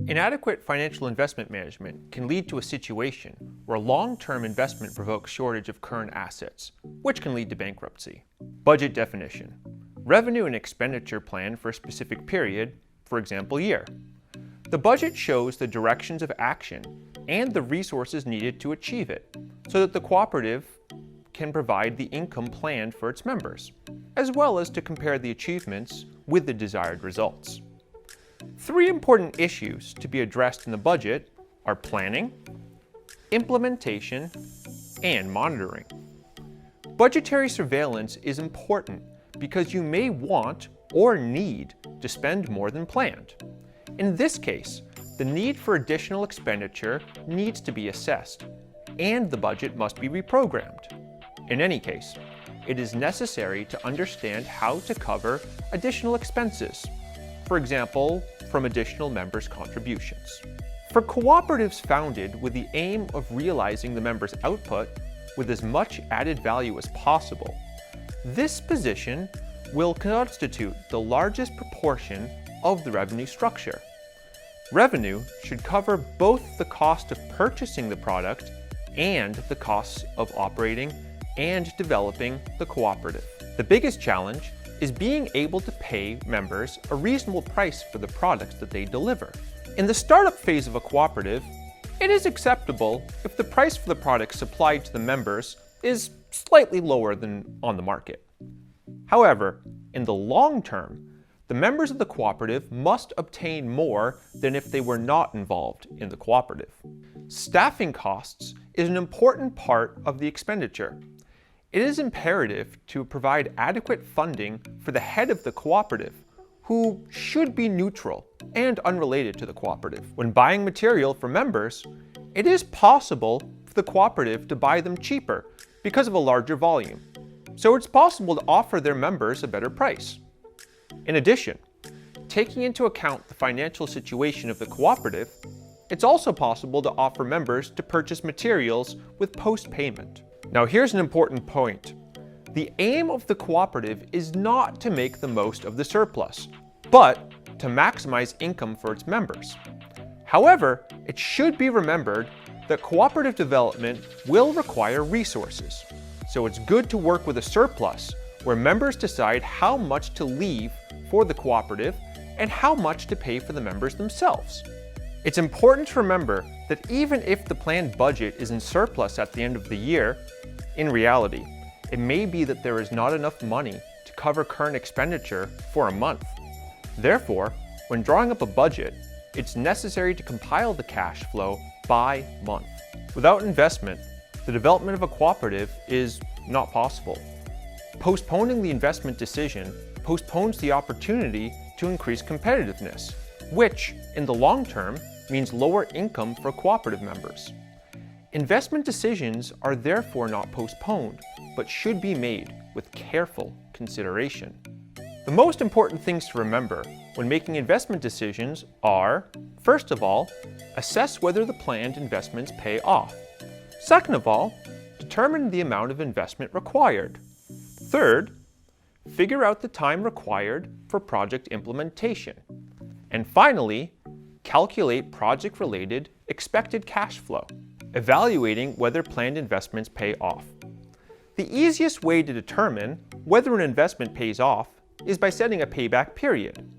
Inadequate financial investment management can lead to a situation where long-term investment provokes shortage of current assets, which can lead to bankruptcy. Budget definition: revenue and expenditure plan for a specific period, for example, year. The budget shows the directions of action and the resources needed to achieve it, so that the cooperative can provide the income planned for its members, as well as to compare the achievements with the desired results. Three important issues to be addressed in the budget are planning, implementation, and monitoring. Budgetary surveillance is important because you may want or need to spend more than planned. In this case, the need for additional expenditure needs to be assessed, and the budget must be reprogrammed. In any case, it is necessary to understand how to cover additional expenses, for example, from additional members' contributions. For cooperatives founded with the aim of realizing the members' output with as much added value as possible, this position will constitute the largest proportion of the revenue structure. Revenue should cover both the cost of purchasing the product and the costs of operating and developing the cooperative. The biggest challenge is being able to pay members a reasonable price for the products that they deliver. In the startup phase of a cooperative, it is acceptable if the price for the products supplied to the members is slightly lower than on the market. However, in the long term, the members of the cooperative must obtain more than if they were not involved in the cooperative. Staffing costs is an important part of the expenditure. It is imperative to provide adequate funding for the head of the cooperative, who should be neutral and unrelated to the cooperative. When buying material for members, it is possible for the cooperative to buy them cheaper because of a larger volume, so it's possible to offer their members a better price. In addition, taking into account the financial situation of the cooperative, it's also possible to offer members to purchase materials with post-payment. Now here's an important point. The aim of the cooperative is not to make the most of the surplus, but to maximize income for its members. However, it should be remembered that cooperative development will require resources, so it's good to work with a surplus where members decide how much to leave for the cooperative and how much to pay for the members themselves. It's important to remember that even if the planned budget is in surplus at the end of the year, in reality, it may be that there is not enough money to cover current expenditure for a month. Therefore, when drawing up a budget, it's necessary to compile the cash flow by month. Without investment, the development of a cooperative is not possible. Postponing the investment decision postpones the opportunity to increase competitiveness, which, in the long term, means lower income for cooperative members. Investment decisions are therefore not postponed, but should be made with careful consideration. The most important things to remember when making investment decisions are, first of all, assess whether the planned investments pay off. Second of all, determine the amount of investment required. Third, figure out the time required for project implementation. And finally, calculate project-related expected cash flow, evaluating whether planned investments pay off. The easiest way to determine whether an investment pays off is by setting a payback period.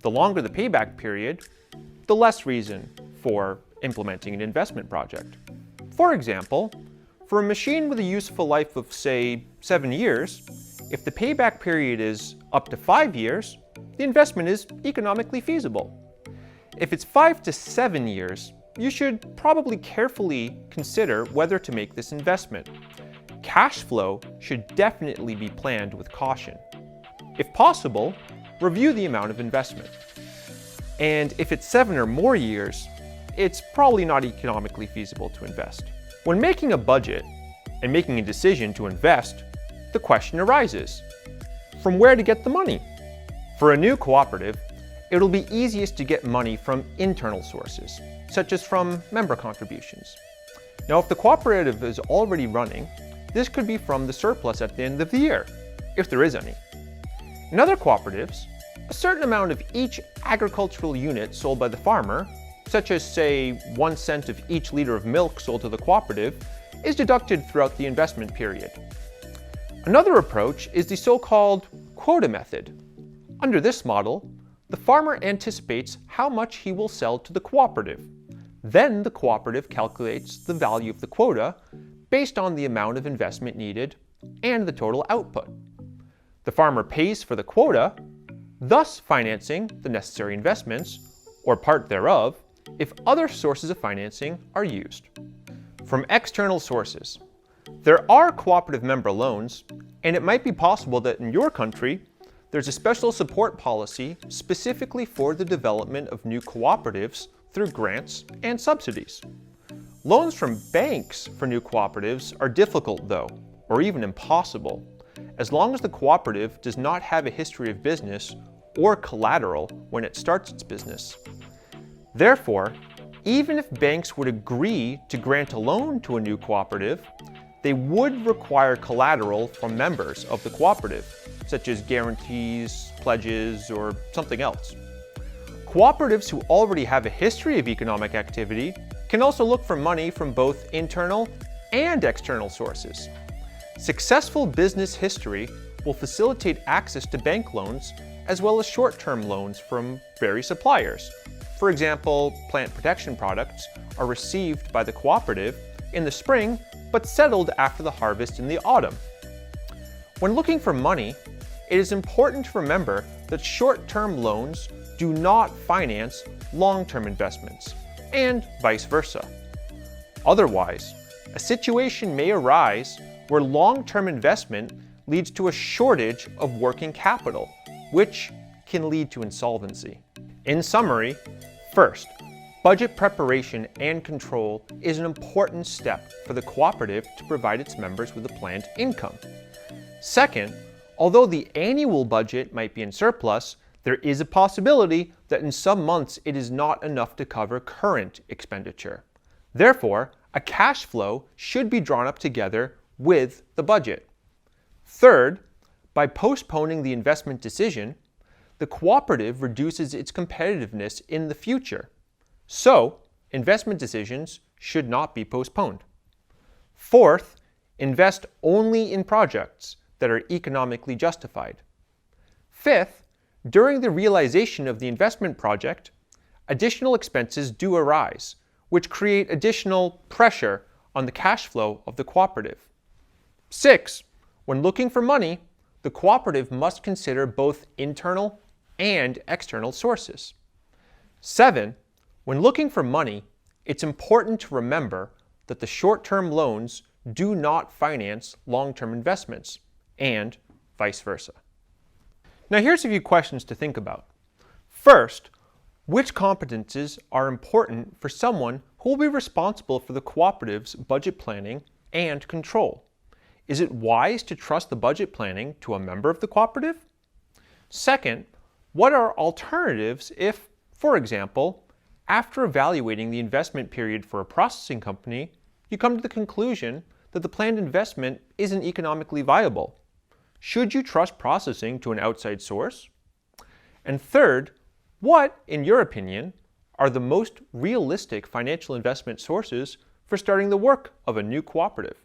The longer the payback period, the less reason for implementing an investment project. For example, for a machine with a useful life of, say, 7 years, if the payback period is up to 5 years, the investment is economically feasible. If it's 5 to 7 years, you should probably carefully consider whether to make this investment. Cash flow should definitely be planned with caution. If possible, review the amount of investment. And if it's 7 or more years, it's probably not economically feasible to invest. When making a budget and making a decision to invest, the question arises, from where to get the money? For a new cooperative, it'll be easiest to get money from internal sources, such as from member contributions. Now, if the cooperative is already running, this could be from the surplus at the end of the year, if there is any. In other cooperatives, a certain amount of each agricultural unit sold by the farmer such as say 1 cent of each liter of milk sold to the cooperative, is deducted throughout the investment period. Another approach is the so-called quota method. Under this model, the farmer anticipates how much he will sell to the cooperative. Then the cooperative calculates the value of the quota based on the amount of investment needed and the total output. The farmer pays for the quota, thus financing the necessary investments, or part thereof, if other sources of financing are used. From external sources, there are cooperative member loans, and it might be possible that in your country, there's a special support policy specifically for the development of new cooperatives through grants and subsidies. Loans from banks for new cooperatives are difficult though, or even impossible, as long as the cooperative does not have a history of business or collateral when it starts its business. Therefore, even if banks would agree to grant a loan to a new cooperative, they would require collateral from members of the cooperative, such as guarantees, pledges, or something else. Cooperatives who already have a history of economic activity can also look for money from both internal and external sources. Successful business history will facilitate access to bank loans as well as short-term loans from various suppliers. For example, plant protection products are received by the cooperative in the spring but settled after the harvest in the autumn. When looking for money, it is important to remember that short-term loans do not finance long-term investments, and vice versa. Otherwise, a situation may arise where long-term investment leads to a shortage of working capital, which can lead to insolvency. In summary, first, budget preparation and control is an important step for the cooperative to provide its members with a planned income. Second, although the annual budget might be in surplus, there is a possibility that in some months it is not enough to cover current expenditure. Therefore, a cash flow should be drawn up together with the budget. Third, by postponing the investment decision, the cooperative reduces its competitiveness in the future. So, investment decisions should not be postponed. Fourth, invest only in projects that are economically justified. Fifth, during the realization of the investment project, additional expenses do arise, which create additional pressure on the cash flow of the cooperative. 6. When looking for money, the cooperative must consider both internal and external sources. 7. When looking for money, it's important to remember that the short-term loans do not finance long-term investments, and vice versa. Now here's a few questions to think about. First, which competences are important for someone who will be responsible for the cooperative's budget planning and control? Is it wise to trust the budget planning to a member of the cooperative? Second, what are alternatives if, for example, after evaluating the investment period for a processing company, you come to the conclusion that the planned investment isn't economically viable? Should you trust processing to an outside source? And third, what, in your opinion, are the most realistic financial investment sources for starting the work of a new cooperative?